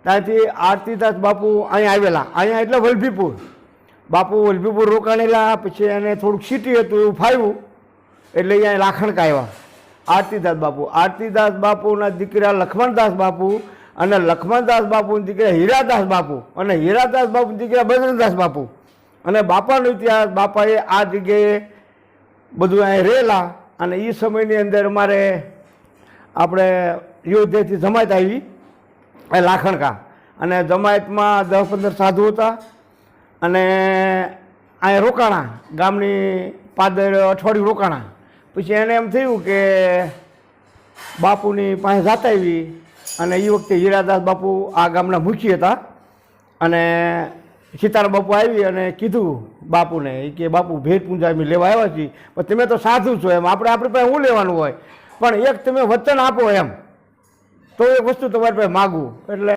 ત્યાંથી આરતીદાસ બાપુ અહીંયા આવેલા, અહીંયા એટલે વલભીપુર. બાપુ વલભીપુર રોકાણેલા, પછી એને થોડુંક સિટી હતું એવું ફાવ્યું એટલે અહીંયા લાખણકા આવ્યા. આરતીદાસ બાપુના દીકરા લક્ષ્મણદાસ બાપુ, અને લક્ષ્મણદાસ બાપુના દીકરા હીરાદાસ બાપુ, અને હીરાદાસ બાપુના દીકરા બજરંગદાસ બાપુ. અને બાપાનો ઇતિહાસ, બાપાએ આ જગ્યાએ બધું અહીં રહેલા. અને એ સમયની અંદર અમારે આપણે અયોધ્યાથી જમાયત આવી એ લાખણકા, અને જમાયતમાં 10-15 સાધુ હતા. અને અહીંયા રોકાણા, ગામની પાદર અઠવાડિયું રોકાણા. પછી એને એમ થયું કે બાપુની પાસે જાતા આવી, અને એ વખતે હીરાદાસ બાપુ આ ગામના મુખી હતા. અને સીતારામ બાપુ આવી અને કીધું બાપુને કે બાપુ ભેટ પૂંજા અમે લેવા આવ્યા છીએ, પણ તમે તો સાધુ છો, એમ આપણી પાસે શું લેવાનું હોય, પણ એક તમે વચન આપો એમ, તો એક વસ્તુ તમારી પાસે માગવું. એટલે